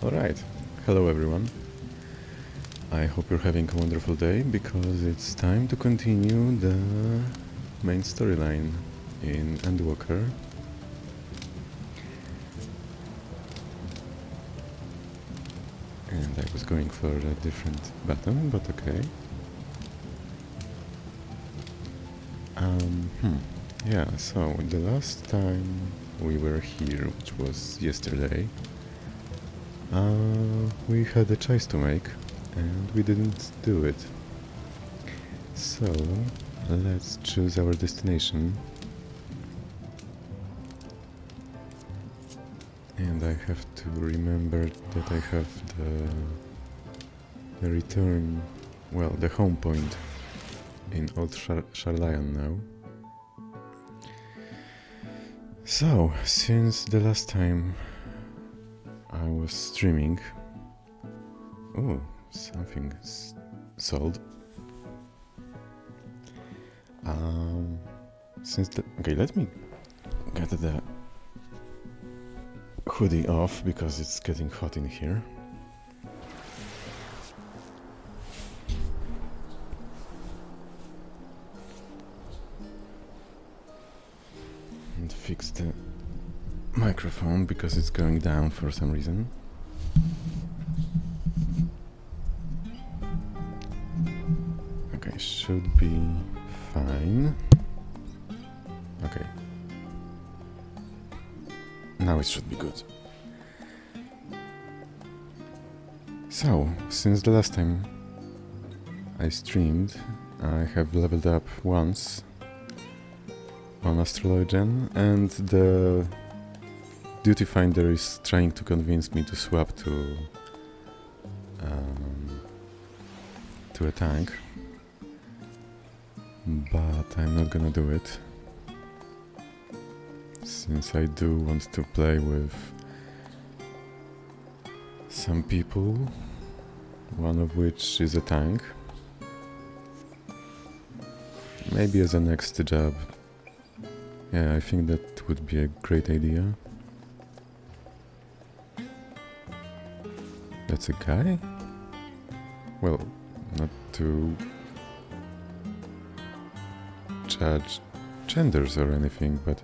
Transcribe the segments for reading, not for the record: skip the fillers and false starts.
Alright, hello everyone. I hope you're having a wonderful day because it's time to continue the main storyline in Endwalker. And I was going for a different button, but okay. Yeah, so the last time we were here, which was yesterday, we had a choice to make and we didn't do it. So let's choose our destination. And I have to remember that I have the return, well, the home point in Old Sharlayan now. So, since the last time I was streaming... Oh, something sold. Okay, let me get the hoodie off because it's getting hot in here. And fix the microphone because it's going down for some reason. Okay, should be fine. Okay. Now it should be good. So, since the last time I streamed, I have leveled up once on Astrologian, and the duty finder is trying to convince me to swap to a tank, but I'm not gonna do it, since I do want to play with some people, one of which is a tank. Maybe as a next job. Yeah, I think that would be a great idea. That's a guy? Well, not to judge genders or anything, but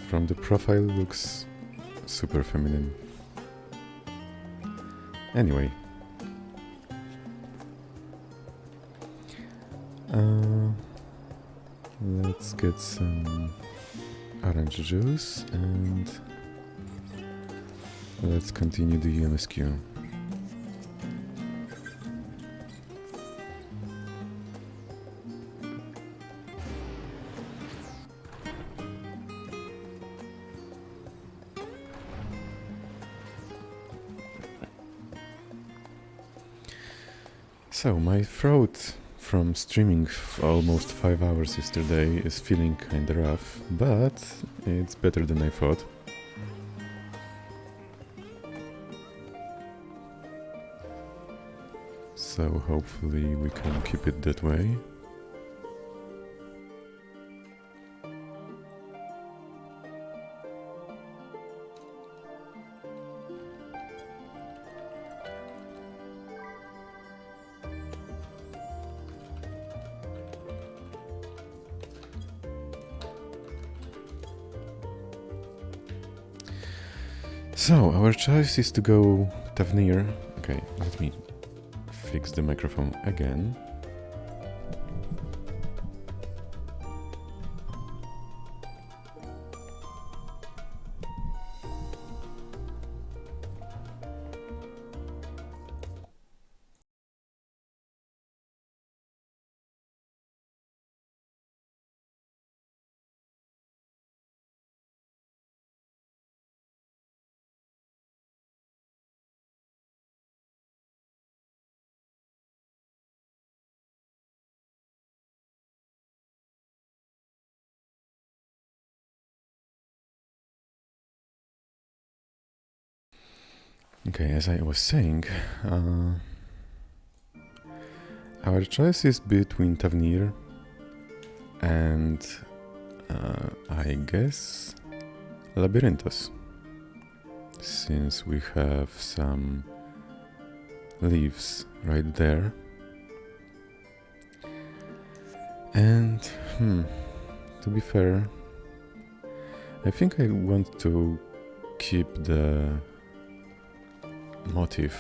from the profile looks super feminine. Anyway. Let's get some orange juice and let's continue the UMSQ. So, my throat from streaming almost 5 hours yesterday is feeling kinda rough, but it's better than I thought. So hopefully we can keep it that way. So, our choice is to go Tavnir. Okay, let me fix the microphone again. Okay, as I was saying, our choice is between Tavnir and I guess Labyrinthos. since we have some leaves right there. And to be fair, I think I want to keep the motif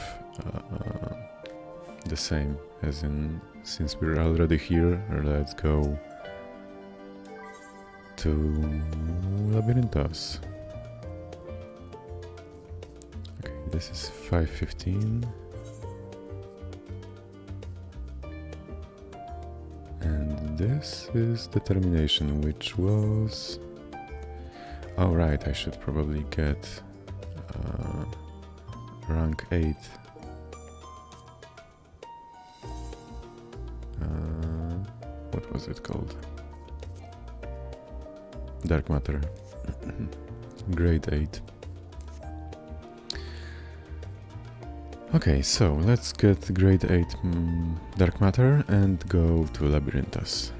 the same, as in, since we're already here, let's go to Labyrinthos. Okay, this is 5:15. And this is determination, which was... Oh right, I should probably get rank 8. What was it called? Dark matter. Grade 8. Okay, so let's get grade 8 dark matter and go to Labyrinthos.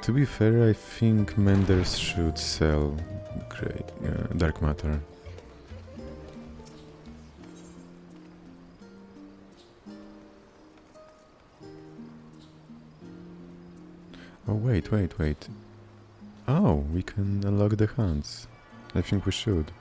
To be fair, I think Menders should sell dark matter. Oh wait. Oh, we can unlock the hunts. I think we should.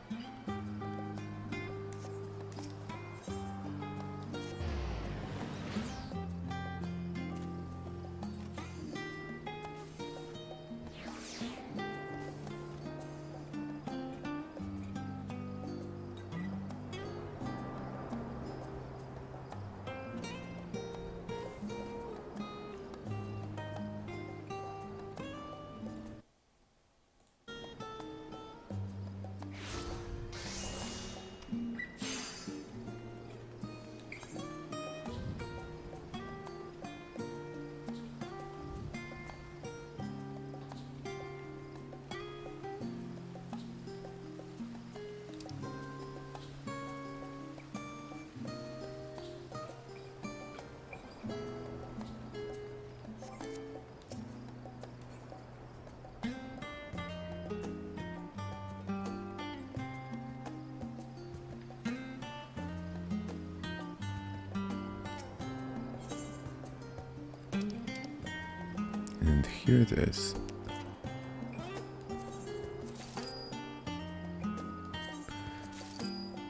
And here it is.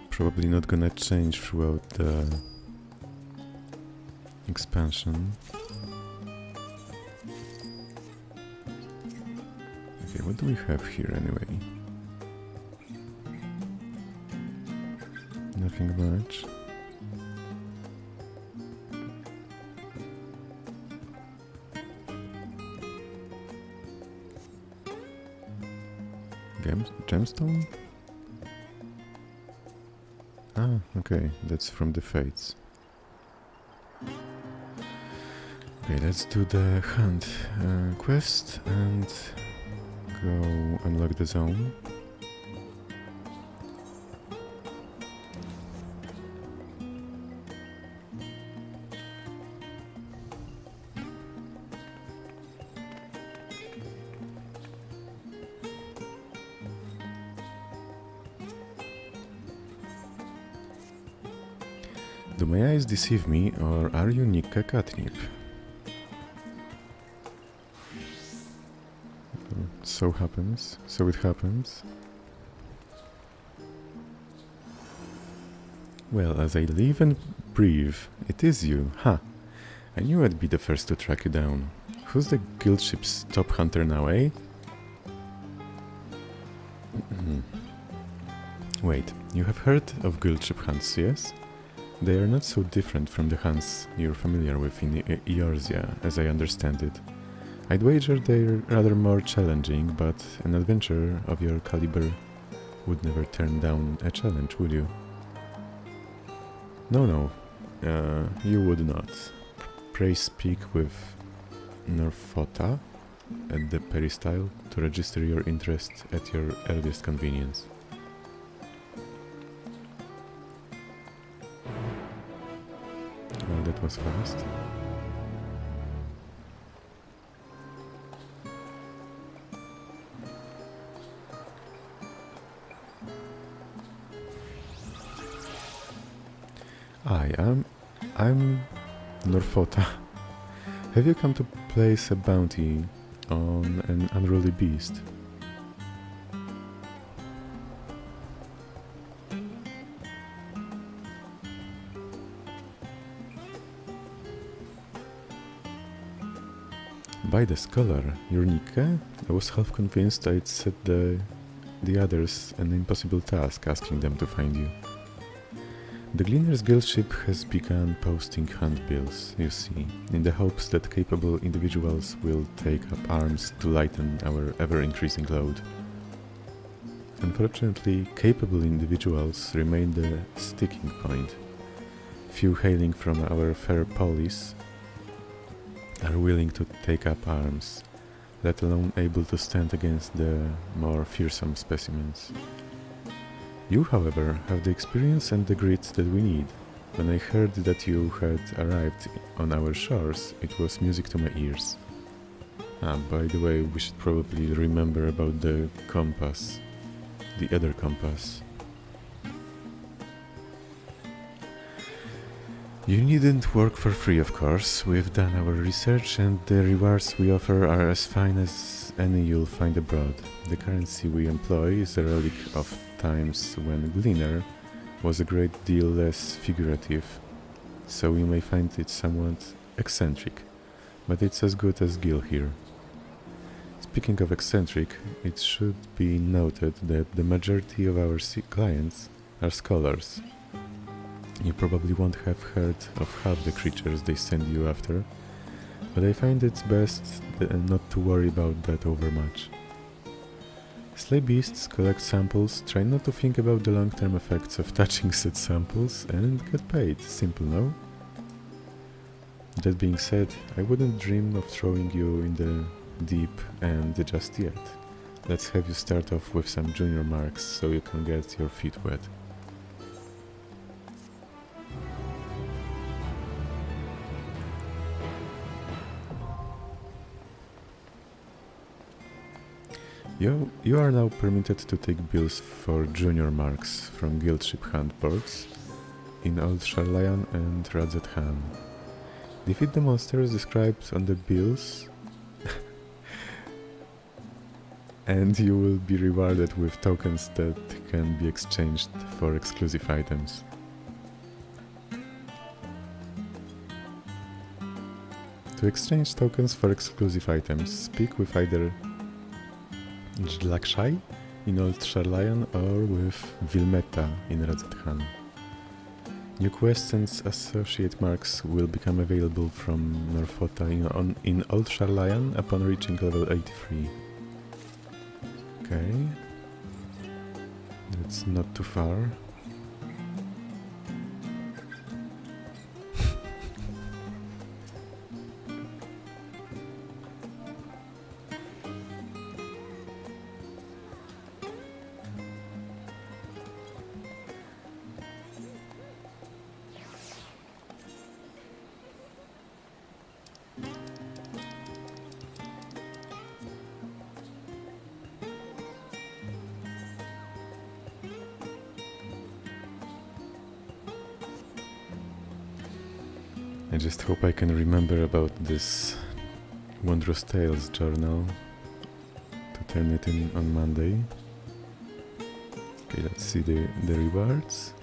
Probably not gonna change throughout the expansion. Okay, what do we have here anyway? Nothing much. Gemstone? Ah, okay, that's from the Fates. Okay, let's do the hunt quest and go unlock the zone. Do my eyes deceive me, or are you Nika Catnip? So it happens. Well, as I live and breathe, it is you, ha! I knew I'd be the first to track you down. who's the guild ship's top hunter now, eh? Wait, you have heard of guild ship hunts, yes? They are not so different from the hunts you're familiar with in Eorzea, as I understand it. I'd wager they're rather more challenging, but an adventurer of your caliber would never turn down a challenge, would you? No, you would not. Pray speak with Norfota at the peristyle to register your interest at your earliest convenience. Well, that was fast. I'm Norfota. Have you come to place a bounty on an unruly beast? By the scholar, Jurnike, I was half convinced I'd set the others an impossible task asking them to find you. The Gleaner's Guild ship has begun posting handbills, you see, in the hopes that capable individuals will take up arms to lighten our ever-increasing load. Unfortunately, capable individuals remain the sticking point. Few hailing from our fair polis are willing to take up arms, let alone able to stand against the more fearsome specimens. You, however, have the experience and the grit that we need. When I heard that you had arrived on our shores, it was music to my ears. By the way, we should probably remember about the compass. The other compass. You needn't work for free, of course. We've done our research and the rewards we offer are as fine as any you'll find abroad. The currency we employ is a relic of times when Gleaner was a great deal less figurative, so you may find it somewhat eccentric, but it's as good as Gil here. Speaking of eccentric, it should be noted that the majority of our clients are scholars. You probably won't have heard of half the creatures they send you after, but I find it's best not to worry about that overmuch. Slay beasts, collect samples, try not to think about the long-term effects of touching said samples, and get paid. Simple, no? That being said, I wouldn't dream of throwing you in the deep end just yet. Let's have you start off with some junior marks so you can get your feet wet. You are now permitted to take bills for junior marks from guild ship handboards in Old Sharlayan and Radzet Han. Defeat the monsters described on the bills and you will be rewarded with tokens that can be exchanged for exclusive items. To exchange tokens for exclusive items, speak with either Jlakshai in Old Sharlayan or with Vilmeta in Radzet Han. New quests and associate marks will become available from Norfota in Old Sharlayan upon reaching level 83. Okay, that's not too far. I just hope I can remember about this Wondrous Tales journal to turn it in on Monday. Okay, let's see the rewards.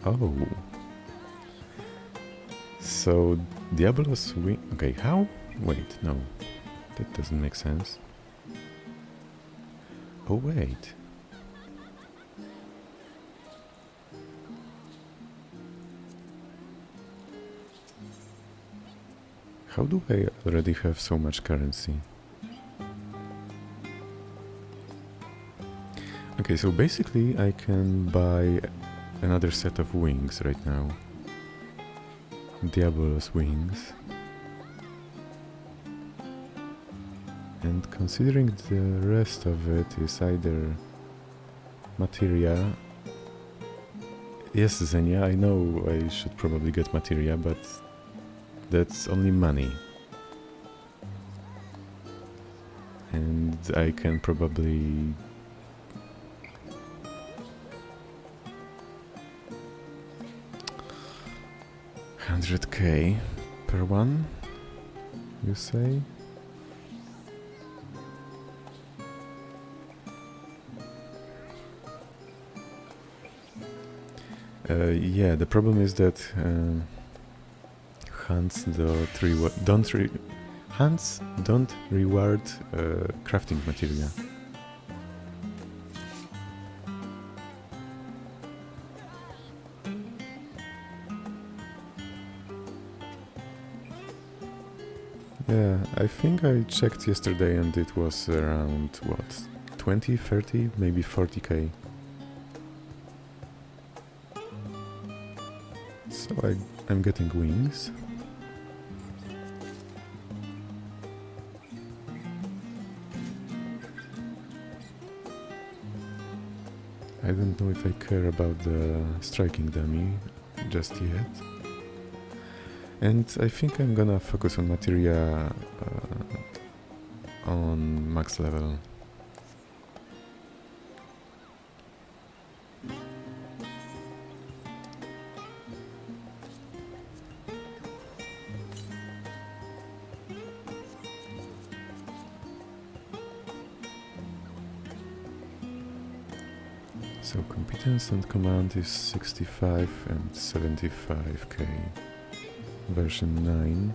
Oh. So, Diablos win. Okay, how Wait, no. That doesn't make sense. Oh, wait. How do I already have so much currency? Okay, so basically I can buy another set of wings right now. Diabolos wings. And considering the rest of it is either materia... Yes, Xenia, I know I should probably get materia, but that's only money. And I can probably... 100k per one, you say? Yeah, the problem is that hunts don't reward crafting material. Yeah, I think I checked yesterday and it was around, what, 20, 30, maybe 40k. So I'm getting wings. I don't know if I care about the striking dummy just yet. And I think I'm gonna focus on materia on max level. So competence and command is 65 and 75k. Version 9.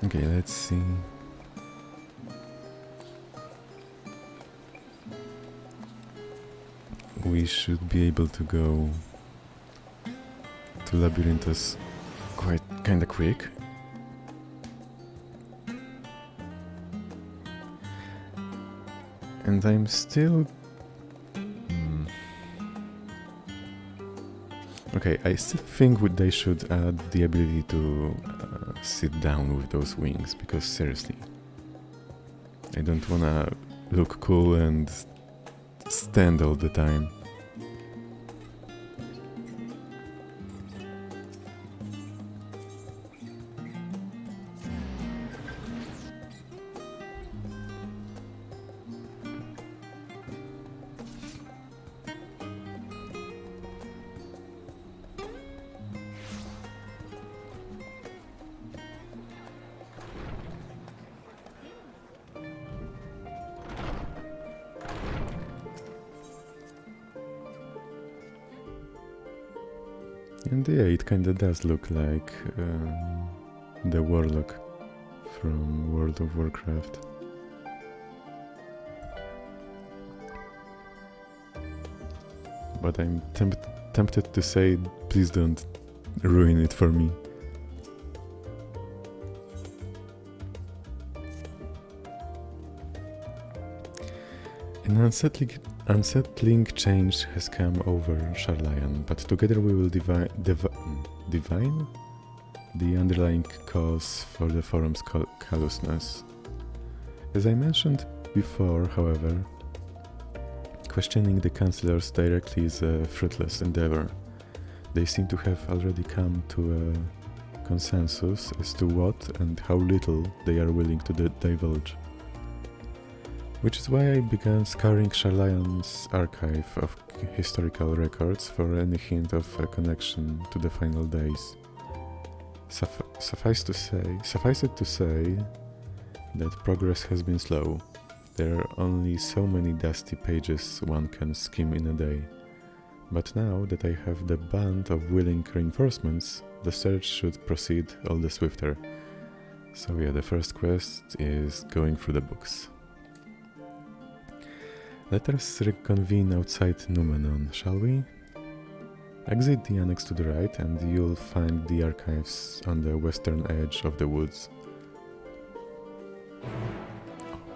Okay, let's see. We should be able to go to Labyrinthus quite kinda quick. And I'm still... Okay, I still think they should add the ability to sit down with those wings, because seriously, I don't wanna look cool and stand all the time. And yeah, it kinda does look like the Warlock from World of Warcraft. but I'm tempted to say, please don't ruin it for me. An unsettling change has come over Sharlayan, but together we will divine the underlying cause for the forum's callousness. As I mentioned before, however, questioning the councillors directly is a fruitless endeavor. They seem to have already come to a consensus as to what and how little they are willing to divulge. Which is why I began scouring Sharlayan's archive of historical records for any hint of a connection to the final days. Suffice it to say that progress has been slow. There are only so many dusty pages one can skim in a day. But now that I have the band of willing reinforcements, the search should proceed all the swifter. So yeah, the first quest is going through the books. Let us reconvene outside Numenon, shall we? Exit the annex to the right and you'll find the archives on the western edge of the woods.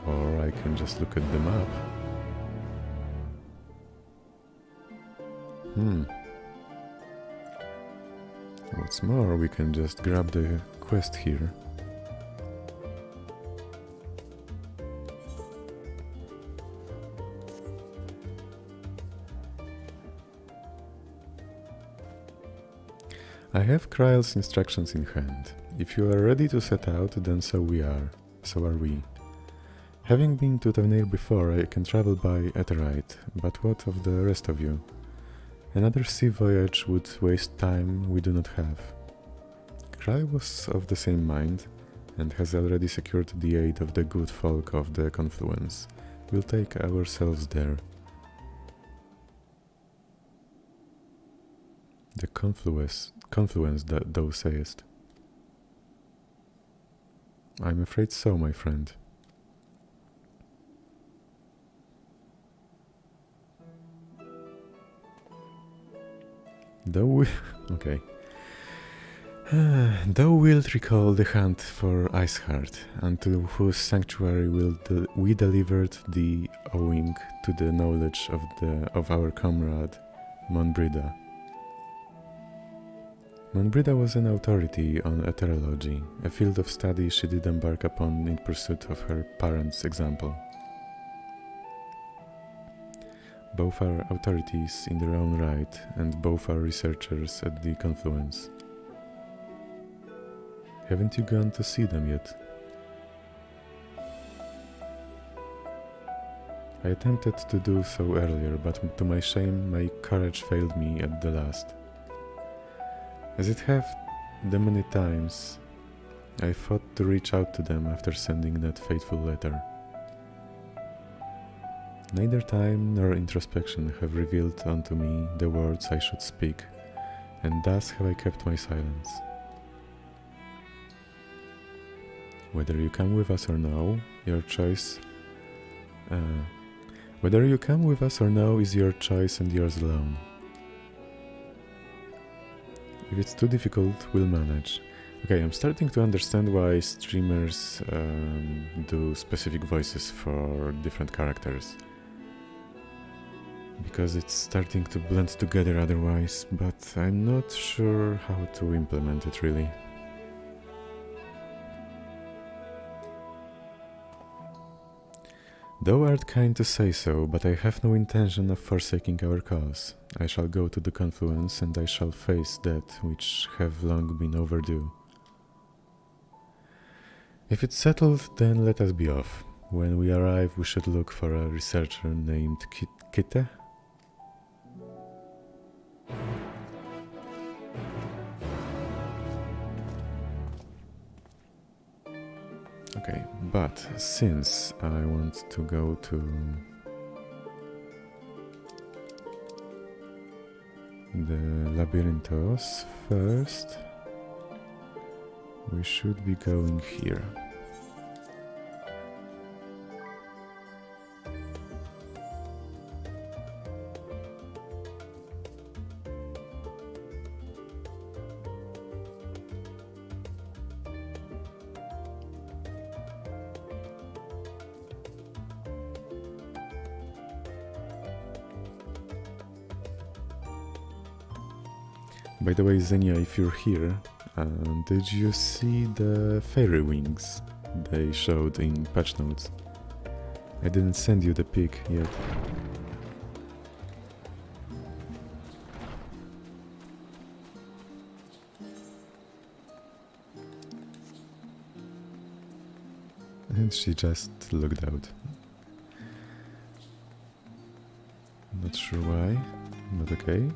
Or I can just look at the map. What's more, we can just grab the quest here. I have Kryle's instructions in hand. If you are ready to set out, then so are we. Having been to Tavenir before, I can travel by Aetheryte, but what of the rest of you? Another sea voyage would waste time we do not have. Kryle was of the same mind, and has already secured the aid of the good folk of the Confluence. We'll take ourselves there. The confluence thou sayest. I'm afraid so, my friend. Okay. Thou wilt recall the hunt for Iceheart, unto whose sanctuary we delivered thee owing to the knowledge of our comrade Monbrida. Monbrida was an authority on aetherology, a field of study she did embark upon in pursuit of her parents' example. Both are authorities in their own right, and both are researchers at the Confluence. Haven't you gone to see them yet? I attempted to do so earlier, but to my shame, my courage failed me at the last. As it have the many times, I thought to reach out to them after sending that fateful letter. Neither time nor introspection have revealed unto me the words I should speak, and thus have I kept my silence. Whether you come with us or no, your choice. Whether you come with us or no is your choice and yours alone. If it's too difficult, we'll manage. Okay, I'm starting to understand why streamers do specific voices for different characters. Because it's starting to blend together otherwise, but I'm not sure how to implement it really. Thou art kind to say so, but I have no intention of forsaking our cause. I shall go to the Confluence and I shall face that which have long been overdue. If it's settled, then let us be off. When we arrive, we should look for a researcher named Kitte. Okay, but since I want to go to the Labyrinthos first, we should be going here. By the way, Xenia, if you're here, did you see the fairy wings they showed in patch notes? I didn't send you the pic yet. And she just logged out. Not sure why, but okay.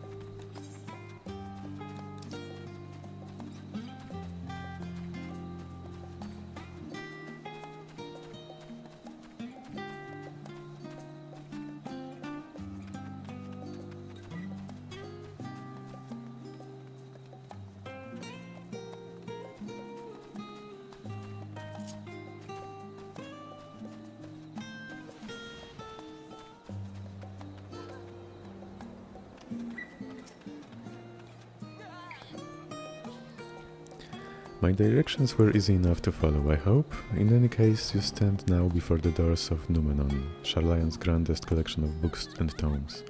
My directions were easy enough to follow, I hope. In any case, you stand now before the doors of Numenon, Sharlayan's grandest collection of books and tomes.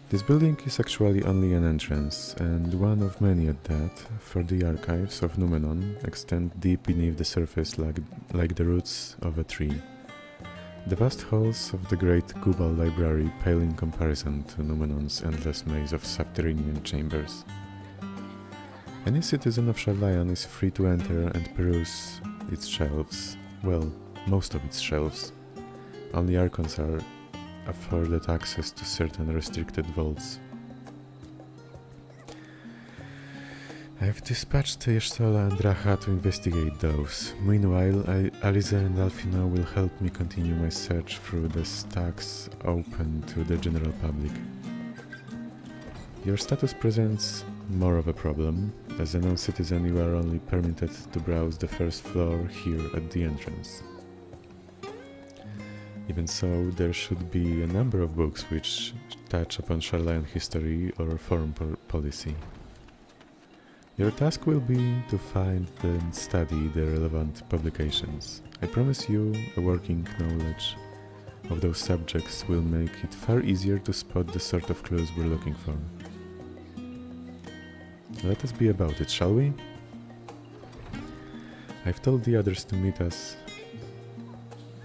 This building is actually only an entrance, and one of many at that, for the archives of Numenon extend deep beneath the surface like the roots of a tree. The vast halls of the great Goobal library pale in comparison to Numenon's endless maze of subterranean chambers. Any citizen of Sharlayan is free to enter and peruse its shelves, well, most of its shelves. Only Archons are afforded access to certain restricted vaults. I have dispatched Yeshtola and Raha to investigate those. Meanwhile, Aliza and Alfina will help me continue my search through the stacks open to the general public. Your status presents more of a problem. As a non-citizen, you are only permitted to browse the first floor here at the entrance. Even so, there should be a number of books which touch upon Sharlayan history or foreign policy. Your task will be to find and study the relevant publications. I promise you, a working knowledge of those subjects will make it far easier to spot the sort of clues we're looking for. Let us be about it, shall we? I've told the others to meet us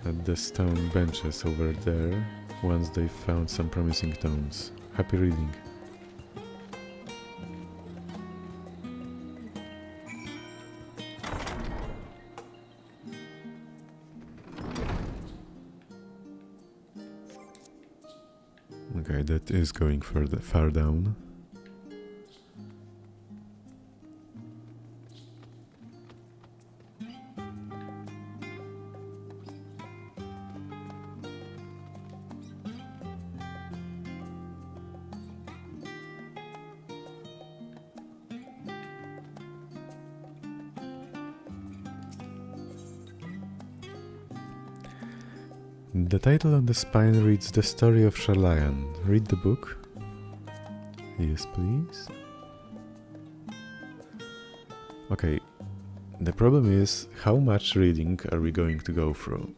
at the stone benches over there once they've found some promising tomes. Happy reading! Okay, that is going far down. The title on the spine reads The Story of Sharlayan. Read the book. Yes, please. Okay, the problem is, how much reading are we going to go through?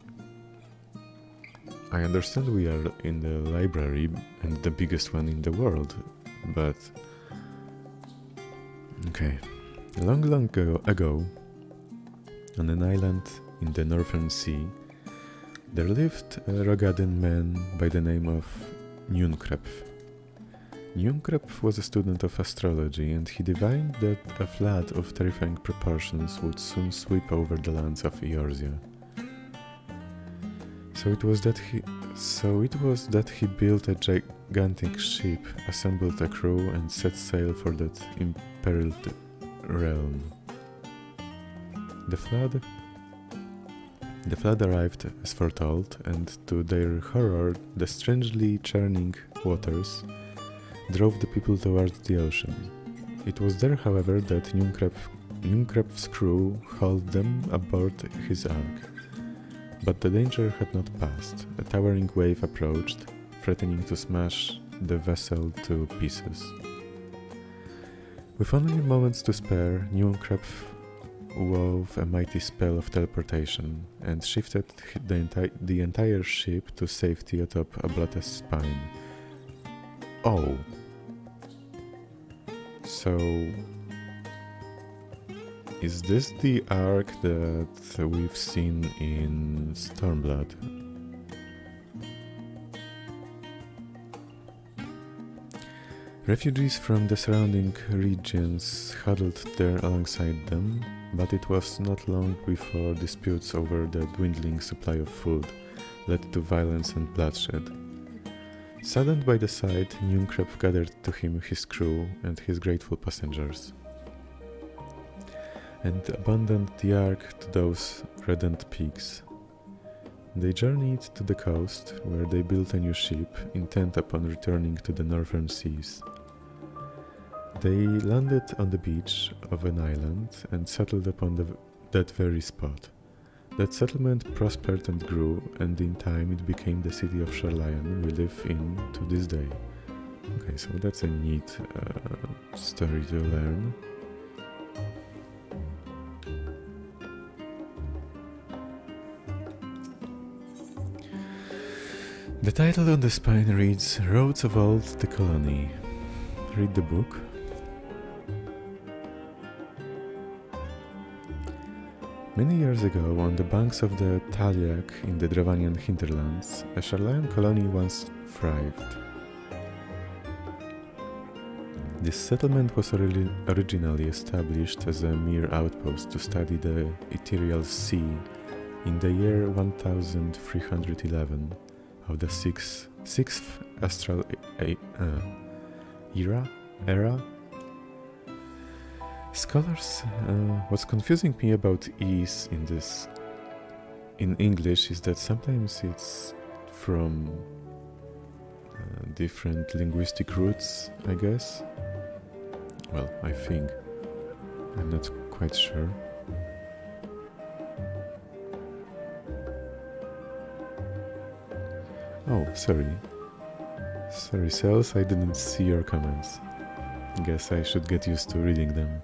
I understand we are in the library and the biggest one in the world, but... Okay, long ago, on an island in the Northern Sea, there lived a Rogadan man by the name of Nunkrepf. Nunkrepf was a student of astrology, and he divined that a flood of terrifying proportions would soon sweep over the lands of Eorzea. So it was that he built a gigantic ship, assembled a crew, and set sail for that imperiled realm. The flood arrived as foretold, and to their horror, the strangely churning waters drove the people towards the ocean. It was there, however, that Nunkrepf's crew hauled them aboard his ark. But the danger had not passed. A towering wave approached, threatening to smash the vessel to pieces. With only moments to spare, Nunkrepf wove a mighty spell of teleportation and shifted the entire ship to safety atop Ablate's spine. Oh! So, is this the arc that we've seen in Stormblood? Refugees from the surrounding regions huddled there alongside them, but it was not long before disputes over the dwindling supply of food led to violence and bloodshed. Saddened by the sight, Nunkrep gathered to him his crew and his grateful passengers, and abandoned the ark to those reddened pigs. They journeyed to the coast, where they built a new ship, intent upon returning to the northern seas. They landed on the beach of an island and settled upon that very spot. That settlement prospered and grew, and in time it became the city of Sharlayan we live in to this day. Okay, so that's a neat story to learn. The title on the spine reads Roads of Old the Colony. Read the book. Many years ago, on the banks of the Taliak in the Dravanian hinterlands, a Sharlayan colony once thrived. This settlement was originally established as a mere outpost to study the ethereal sea in the year 1311 of the sixth astral era. Scholars, what's confusing me about ease in English is that sometimes it's from different linguistic roots, I guess. Well, I think. I'm not quite sure. Oh, sorry. Sorry, Cells, I didn't see your comments. Guess I should get used to reading them.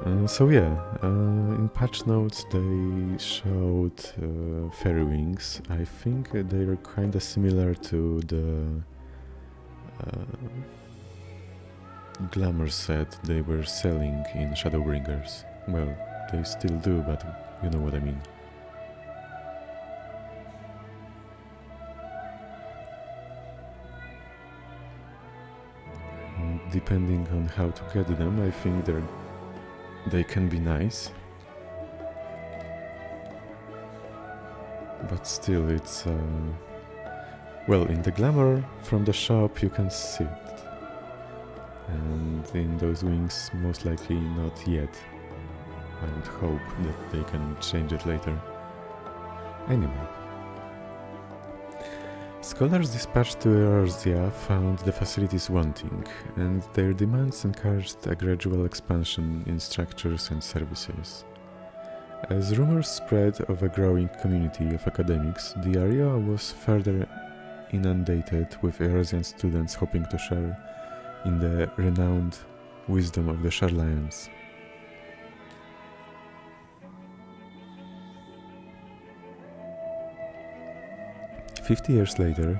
In patch notes they showed fairy wings. I think they're kinda similar to the glamour set they were selling in Shadowbringers. Well, they still do, but you know what I mean. Depending on how to get them, I think they can be nice. But still, it's... well, in the glamour from the shop you can see it. And in those wings, most likely not yet. I would hope that they can change it later. Anyway. Scholars dispatched to Eorzea found the facilities wanting, and their demands encouraged a gradual expansion in structures and services. As rumors spread of a growing community of academics, the area was further inundated with Eorzean students hoping to share in the renowned wisdom of the Sharlayans. "50 years later,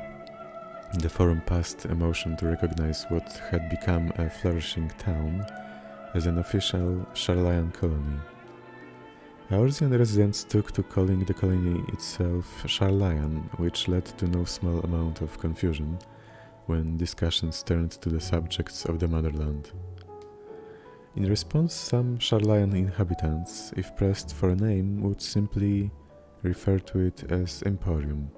the Forum passed a motion to recognize what had become a flourishing town as an official Sharlayan colony. Eorzean residents took to calling the colony itself Sharlayan, which led to no small amount of confusion when discussions turned to the subjects of the motherland. In response, some Sharlayan inhabitants, if pressed for a name, would simply refer to it as Emporium.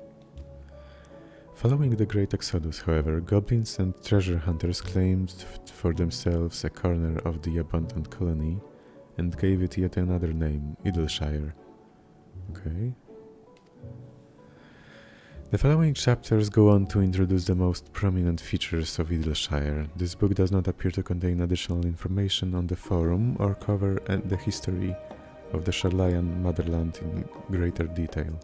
Following the Great Exodus, however, goblins and treasure hunters claimed for themselves a corner of the abandoned colony and gave it yet another name, Idleshire. Okay. The following chapters go on to introduce the most prominent features of Idleshire. This book does not appear to contain additional information on the Forum or cover the history of the Sharlayan motherland in greater detail.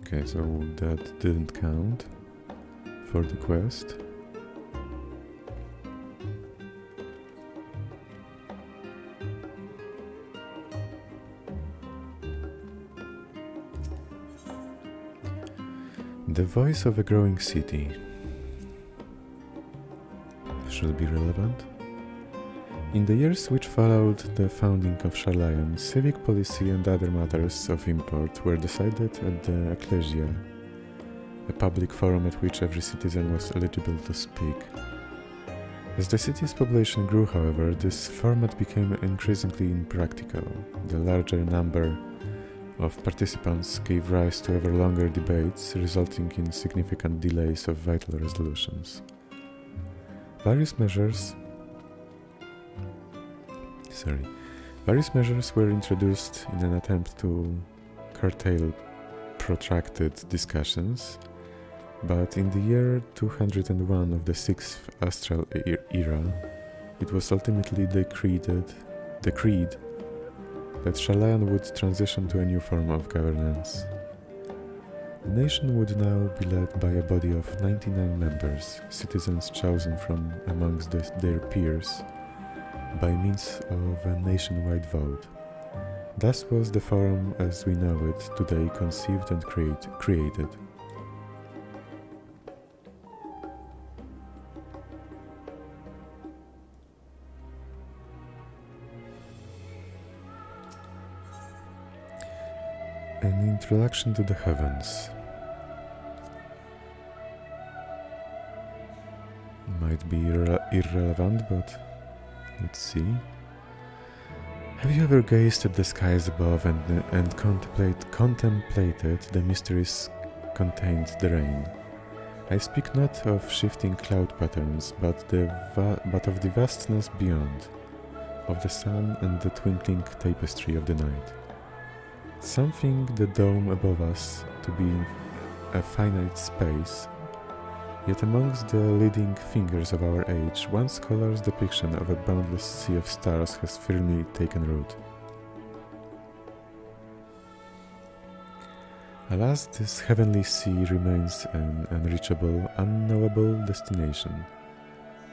Okay, so that didn't count for the quest. The voice of a growing city should be relevant. In the years which followed the founding of Charlayan, civic policy and other matters of import were decided at the Ecclesia, a public forum at which every citizen was eligible to speak. As the city's population grew, however, this format became increasingly impractical. The larger number of participants gave rise to ever longer debates, resulting in significant delays of vital resolutions. Various measures were introduced in an attempt to curtail protracted discussions, but in the year 201 of the 6th Astral Era, it was ultimately decreed that Charlayan would transition to a new form of governance. The nation would now be led by a body of 99 members, citizens chosen from amongst their peers by means of a nationwide vote. Thus was the forum as we know it today conceived and created. An introduction to the heavens. Might be irrelevant, but let's see. Have you ever gazed at the skies above and contemplated the mysteries contained therein? I speak not of shifting cloud patterns, but of the vastness beyond, of the sun and the twinkling tapestry of the night. Something the dome above us to be a finite space, yet amongst the leading fingers of our age, one scholar's depiction of a boundless sea of stars has firmly taken root. Alas, this heavenly sea remains an unreachable, unknowable destination.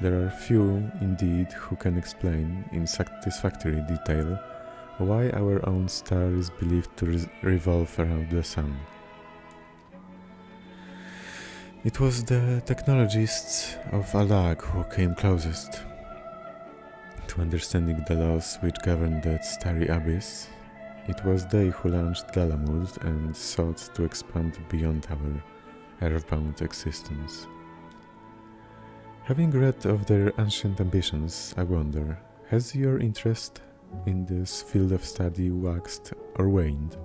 There are few, indeed, who can explain, in satisfactory detail, why our own star is believed to revolve around the sun. It was the technologists of Alag who came closest to understanding the laws which govern that starry abyss. It was they who launched Galamud and sought to expand beyond our earthbound existence. Having read of their ancient ambitions, I wonder, has your interest in this field of study waxed or waned?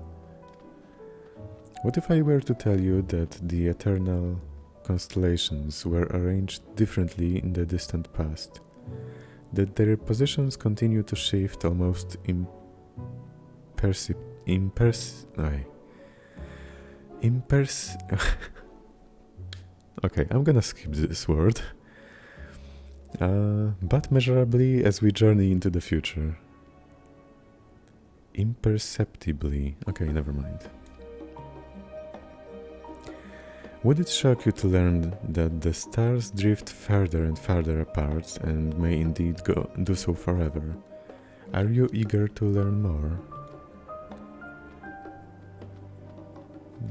What if I were to tell you that the eternal constellations were arranged differently in the distant past, that their positions continue to shift almost okay, I'm gonna skip this word. But measurably as we journey into the future. Imperceptibly. Okay, never mind. Would it shock you to learn that the stars drift further and further apart and may indeed do so forever? Are you eager to learn more?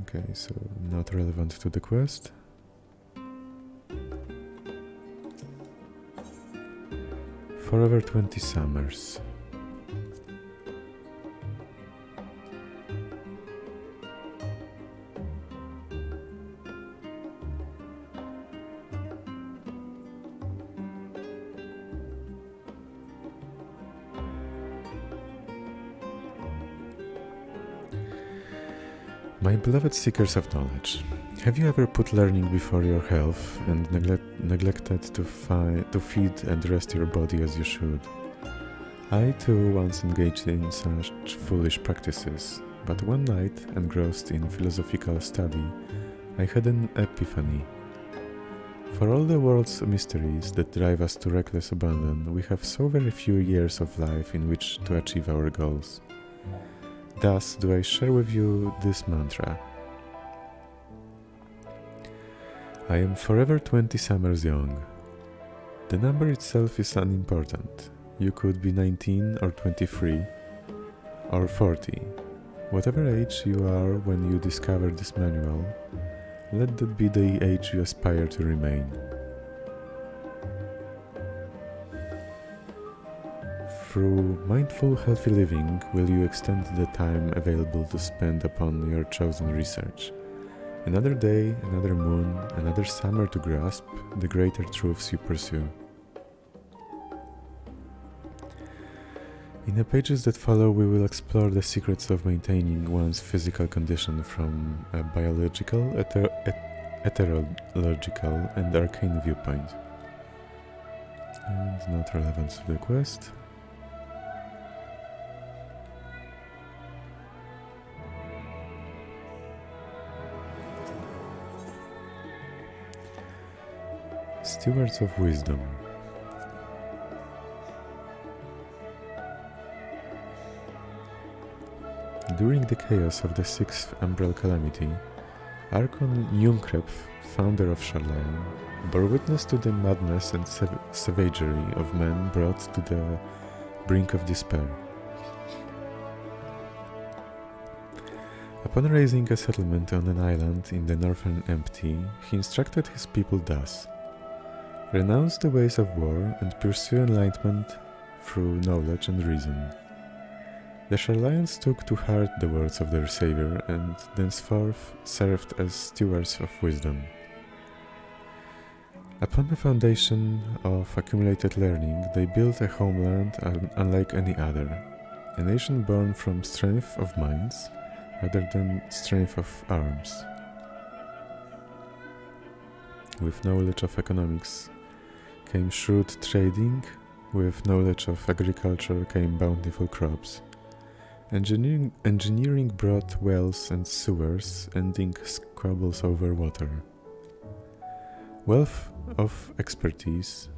Okay, so not relevant to the quest. Forever 20 summers. My beloved seekers of knowledge, have you ever put learning before your health and neglected to feed and rest your body as you should? I too once engaged in such foolish practices, but one night, engrossed in philosophical study, I had an epiphany. For all the world's mysteries that drive us to reckless abandon, we have so very few years of life in which to achieve our goals. Thus do I share with you this mantra. I am forever 20 summers young. The number itself is unimportant. You could be 19 or 23 or 40. Whatever age you are when you discover this manual, Let that be the age you aspire to remain. Through mindful, healthy living, will you extend the time available to spend upon your chosen research. Another day, another moon, another summer to grasp the greater truths you pursue. In the pages that follow, we will explore the secrets of maintaining one's physical condition from a biological, heterological, and arcane viewpoint. And not relevant to the quest. Stewards of Wisdom. During the chaos of the Sixth Umbral Calamity, Archon Junkrep, founder of Sharlayan, bore witness to the madness and savagery of men brought to the brink of despair. Upon raising a settlement on an island in the northern Empty, he instructed his people thus: renounce the ways of war and pursue enlightenment through knowledge and reason. The Sharlayans took to heart the words of their savior and thenceforth served as stewards of wisdom. Upon the foundation of accumulated learning, they built a homeland unlike any other, a nation born from strength of minds rather than strength of arms. With knowledge of economics came shrewd trading, with knowledge of agriculture came bountiful crops. Engineering brought wells and sewers, ending squabbles over water. Wealth of expertise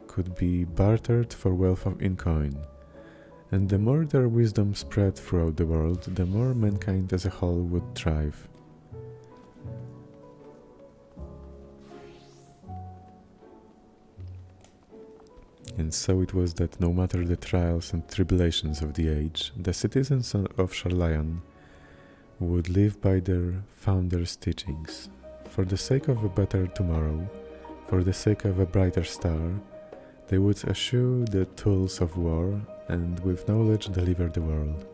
could be bartered for wealth in coin, and the more their wisdom spread throughout the world, the more mankind as a whole would thrive. And so it was that no matter the trials and tribulations of the age, the citizens of Sharlayan would live by their founder's teachings. For the sake of a better tomorrow, for the sake of a brighter star, they would eschew the tools of war and with knowledge deliver the world.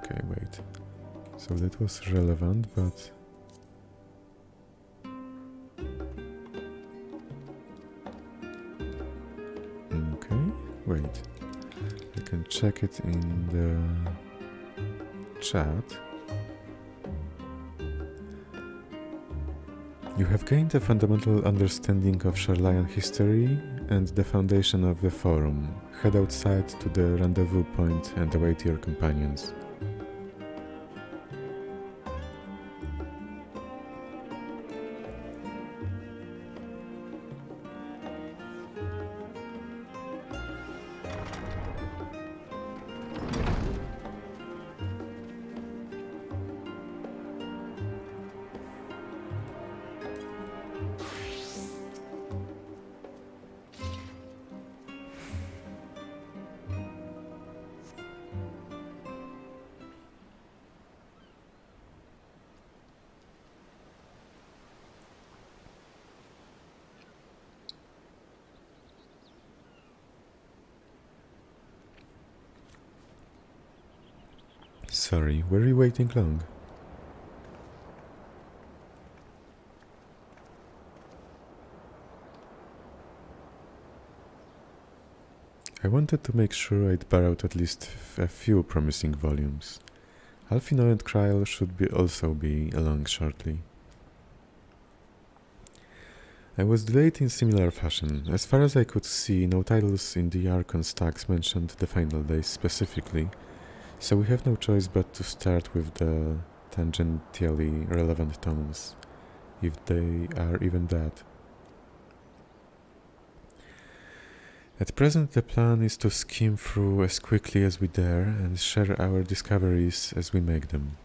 Okay, wait. So that was relevant, but... Okay, wait. I can check it in the chat. You have gained a fundamental understanding of Sharlayan history and the foundation of the forum. Head outside to the rendezvous point and await your companions. Sorry, were you waiting long? I wanted to make sure I'd borrowed at least a few promising volumes. Alfino and Kryl should also be along shortly. I was delayed in similar fashion. As far as I could see, no titles in the Archon stacks mentioned the final days specifically, so we have no choice but to start with the tangentially relevant tomes, if they are even that. At present the plan is to skim through as quickly as we dare and share our discoveries as we make them.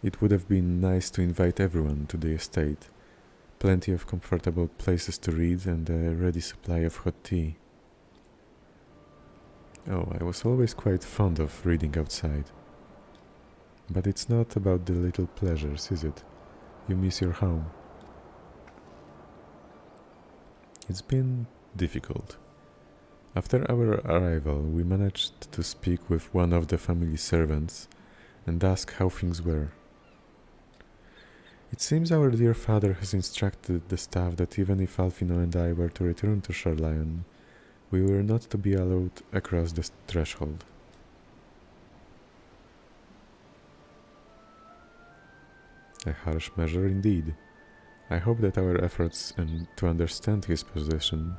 It would have been nice to invite everyone to the estate, plenty of comfortable places to read and a ready supply of hot tea. Oh, I was always quite fond of reading outside. But it's not about the little pleasures, is it? You miss your home. It's been difficult. After our arrival, we managed to speak with one of the family servants and ask how things were. It seems our dear father has instructed the staff that even if Alfino and I were to return to Sharlayan, we were not to be allowed across the threshold. A harsh measure indeed. I hope that our efforts to understand his position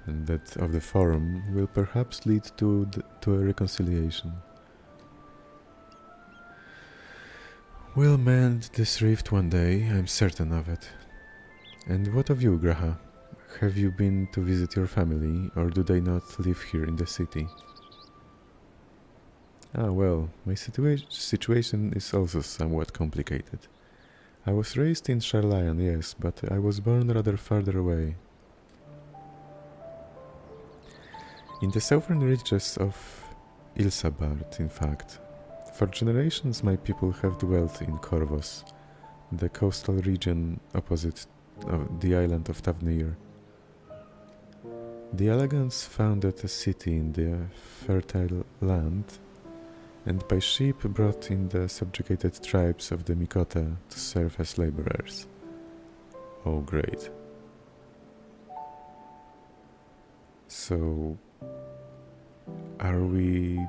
and that of the forum will perhaps lead to a reconciliation. We'll mend this rift one day, I'm certain of it. And what of you, Graha? Have you been to visit your family, or do they not live here in the city? Ah, well, my situation is also somewhat complicated. I was raised in Sharlayan, yes, but I was born rather farther away. In the southern reaches of Ilsabard, in fact. For generations my people have dwelt in Corvos, the coastal region opposite the island of Tavnir. The Elegants founded a city in the fertile land, and by ship brought in the subjugated tribes of the Mikota to serve as laborers. Oh, great. So, are we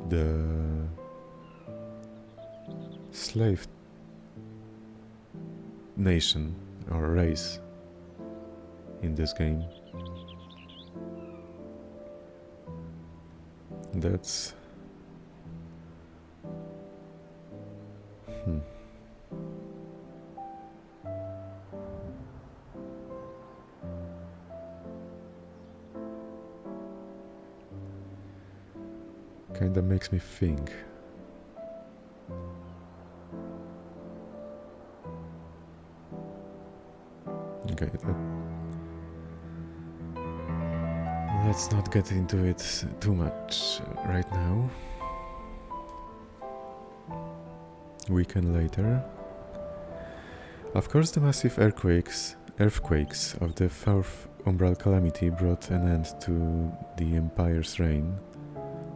the slave nation or race in this game? That's kinda makes me think. Okay, let's not get into it too much right now. We can later. Of course, the massive earthquakes of the fourth umbral calamity brought an end to the Empire's reign,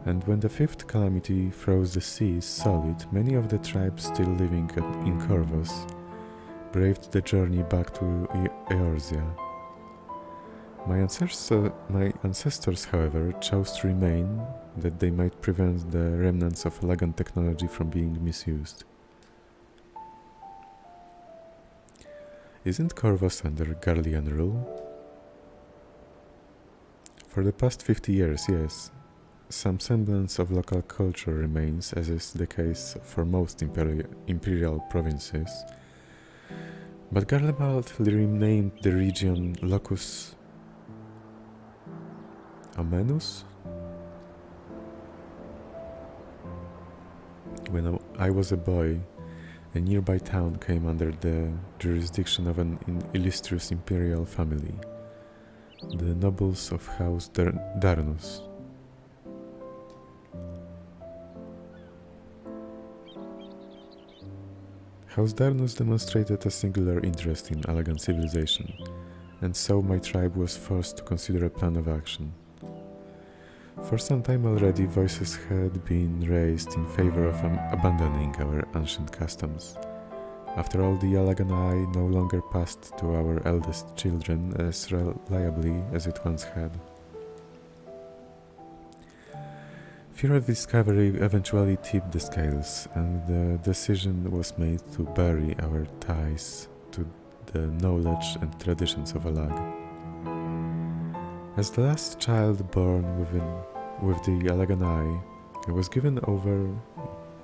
and when the fifth calamity froze the seas solid, many of the tribes still living in Corvos braved the journey back to Eorzea. My ancestors, however, chose to remain that they might prevent the remnants of Lagan technology from being misused. Isn't Corvos under Garlean rule? For the past 50 years, yes. Some semblance of local culture remains, as is the case for most imperial provinces. But Garlemald renamed the region Locus Amenus? When I was a boy, a nearby town came under the jurisdiction of an illustrious imperial family, the nobles of House Darnus. House Darnus demonstrated a singular interest in Alagan civilization, and so my tribe was forced to consider a plan of action. For some time already, voices had been raised in favor of abandoning our ancient customs. After all, the Alaganai no longer passed to our eldest children as reliably as it once had. Fear of discovery eventually tipped the scales, and the decision was made to bury our ties to the knowledge and traditions of Alag. As the last child born with the Alaganai, I was given over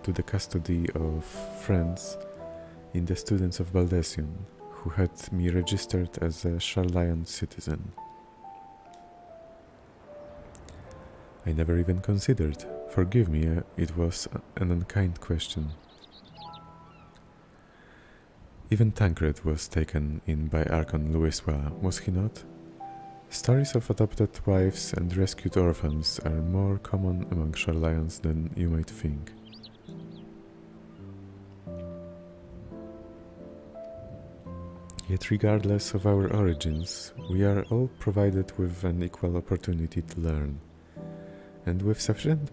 to the custody of friends in the students of Baldesion, who had me registered as a Sharlayan citizen. I never even considered. Forgive me, it was an unkind question. Even Tancred was taken in by Archon Luiswa, was he not? Stories of adopted wives and rescued orphans are more common among shorelions than you might think. Yet regardless of our origins, we are all provided with an equal opportunity to learn, and with sufficient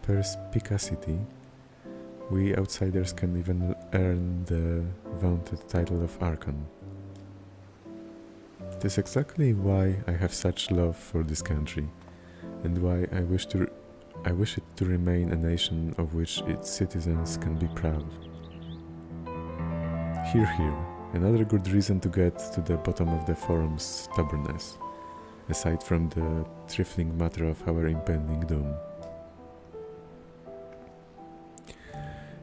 perspicacity, we outsiders can even earn the vaunted title of Archon. It is exactly why I have such love for this country, and why I wish it to remain a nation of which its citizens can be proud. Hear, hear, another good reason to get to the bottom of the forum's stubbornness, aside from the trifling matter of our impending doom.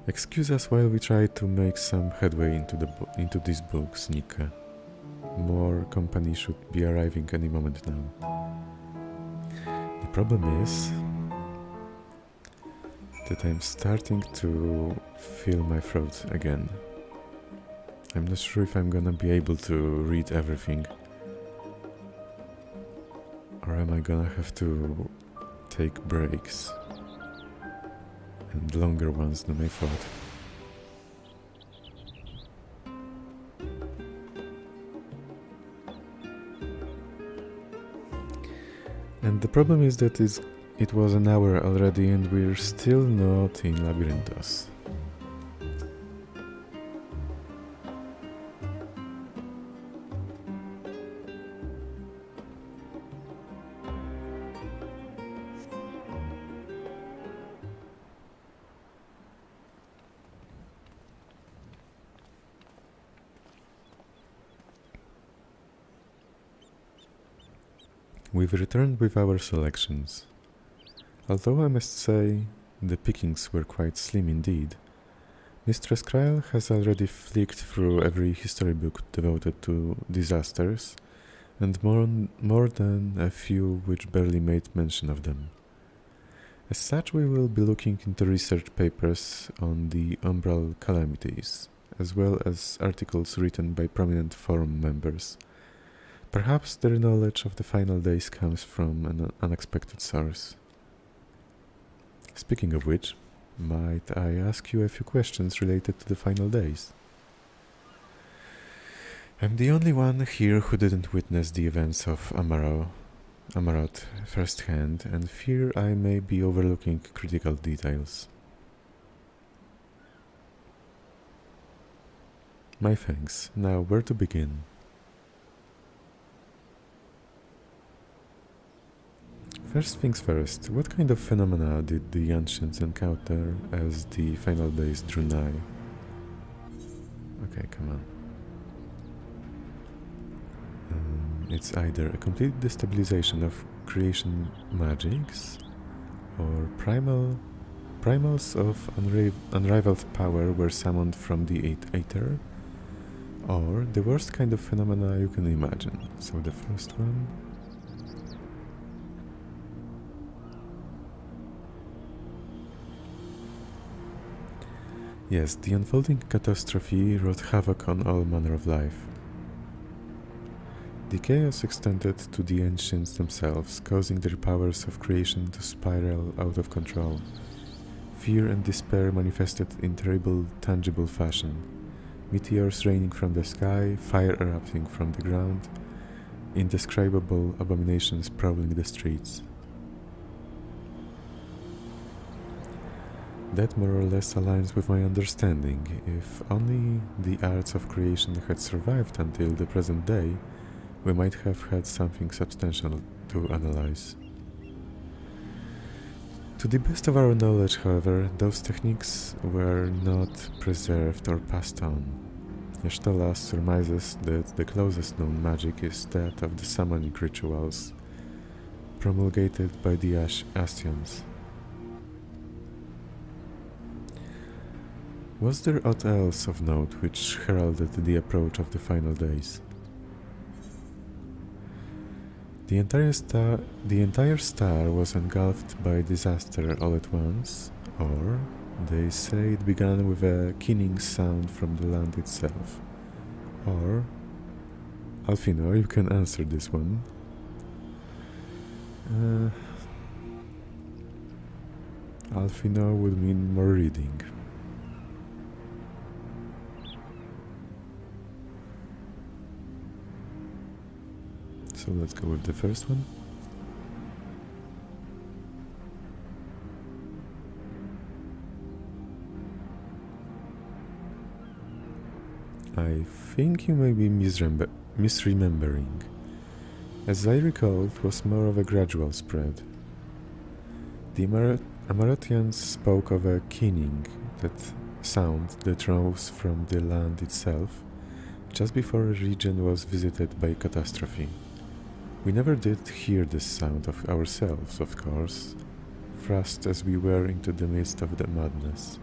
Excuse us while we try to make some headway into these books, Nika. More company should be arriving any moment now. The problem is that I'm starting to feel my throat again. I'm not sure if I'm gonna be able to read everything, or am I gonna have to take breaks, and longer ones than I thought. And the problem is that it was an hour already and we're still not in Labyrinthos. We've returned with our selections. Although I must say, the pickings were quite slim indeed. Mistress Kryl has already flicked through every history book devoted to disasters, and more than a few which barely made mention of them. As such, we will be looking into research papers on the umbral calamities, as well as articles written by prominent forum members. Perhaps their knowledge of the final days comes from an unexpected source. Speaking of which, might I ask you a few questions related to the final days? I'm the only one here who didn't witness the events of Amaroth firsthand, and fear I may be overlooking critical details. My thanks. Now, where to begin? First things first, what kind of phenomena did the ancients encounter as the final days drew nigh? Okay, come on. It's either a complete destabilization of creation magics, or primals of unrivaled power were summoned from the Aether, or the worst kind of phenomena you can imagine. So the first one... Yes, the unfolding catastrophe wrought havoc on all manner of life. The chaos extended to the ancients themselves, causing their powers of creation to spiral out of control. Fear and despair manifested in terrible, tangible fashion. Meteors raining from the sky, fire erupting from the ground, indescribable abominations prowling the streets. That more or less aligns with my understanding. If only the arts of creation had survived until the present day, we might have had something substantial to analyze. To the best of our knowledge, however, those techniques were not preserved or passed on. Yashtola surmises that the closest known magic is that of the summoning rituals promulgated by the Astions. Was there aught else of note which heralded the approach of the final days? The entire star was engulfed by disaster all at once, or they say it began with a keening sound from the land itself, or Alfino, you can answer this one. Alfino would mean more reading. So let's go with the first one. I think you may be misremembering. As I recall, it was more of a gradual spread. The Amarothians spoke of a keening, that sound that rose from the land itself, just before a region was visited by catastrophe. We never did hear this sound of ourselves, of course, thrust as we were into the midst of the madness.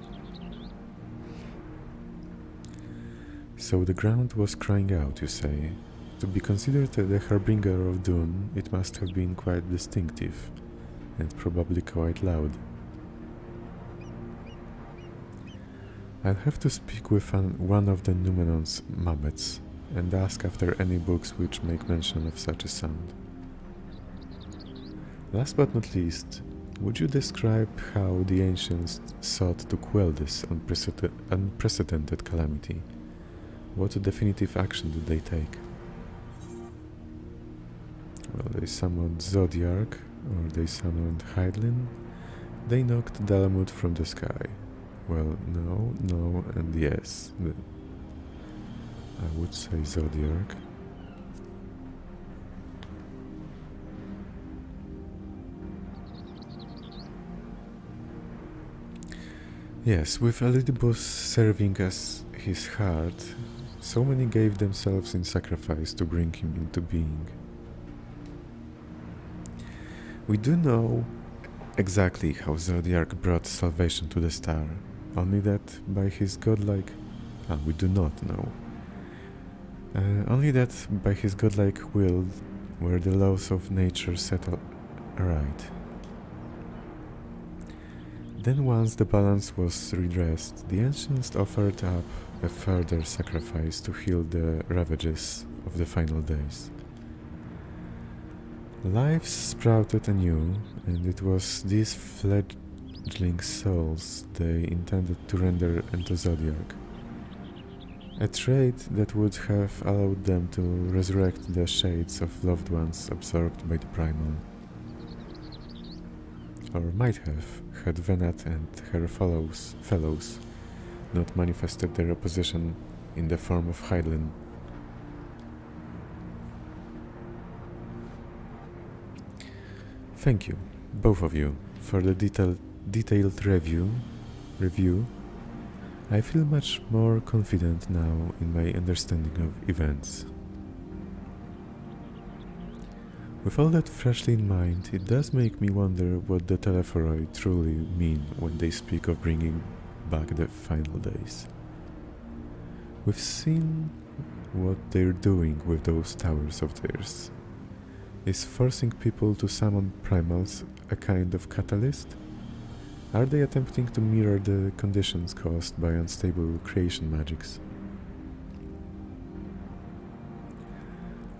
So the ground was crying out, you say. To be considered the harbinger of doom, it must have been quite distinctive, and probably quite loud. I'll have to speak with one of the Numenon's Mabbets, and ask after any books which make mention of such a sound. Last but not least, would you describe how the ancients sought to quell this unprecedented calamity? What definitive action did they take? Well, they summoned Zodiark, or they summoned Hydaelyn. They knocked Dalamud from the sky. Well, no, and yes. I would say Zodiark. Yes, with Elidibus serving as his heart, so many gave themselves in sacrifice to bring him into being. We do know exactly how Zodiark brought salvation to the star, only that by his godlike... we do not know. Only that by his godlike will were the laws of nature set aright. Then once the balance was redressed, the ancients offered up a further sacrifice to heal the ravages of the final days. Lives sprouted anew, and it was these fledgling souls they intended to render into Zodiark. A trait that would have allowed them to resurrect the shades of loved ones absorbed by the primal. Or might have, had Venat and her fellows not manifested their opposition in the form of Hydaelyn. Thank you, both of you, for the detailed review. I feel much more confident now in my understanding of events. With all that freshly in mind, it does make me wonder what the Telephoroi truly mean when they speak of bringing back the final days. We've seen what they're doing with those towers of theirs. Is forcing people to summon primals a kind of catalyst? Are they attempting to mirror the conditions caused by unstable creation magics?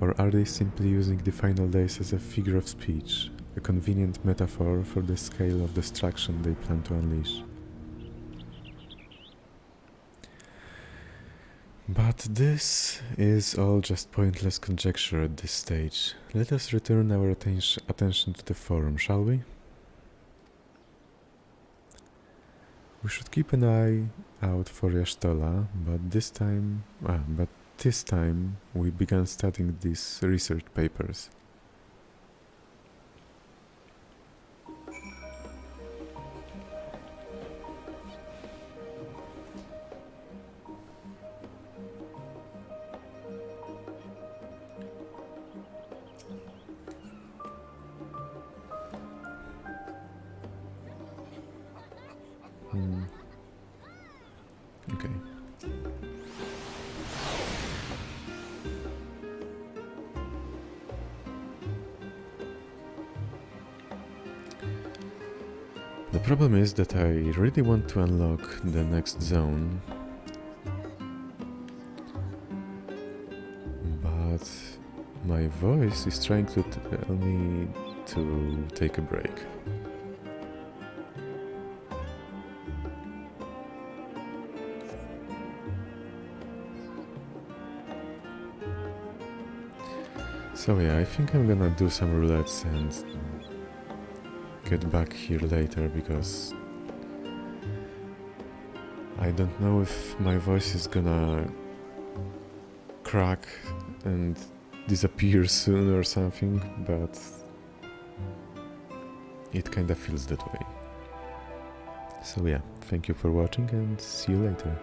Or are they simply using the final days as a figure of speech, a convenient metaphor for the scale of destruction they plan to unleash? But this is all just pointless conjecture at this stage. Let us return our attention to the forum, shall we? We should keep an eye out for Yashtola, but this time we began studying these research papers. Okay. The problem is that I really want to unlock the next zone, but My voice is trying to tell me to take a break. So yeah, I think I'm gonna do some roulettes and get back here later, because I don't know if my voice is gonna crack and disappear soon or something, but it kinda feels that way. So yeah, thank you for watching and see you later.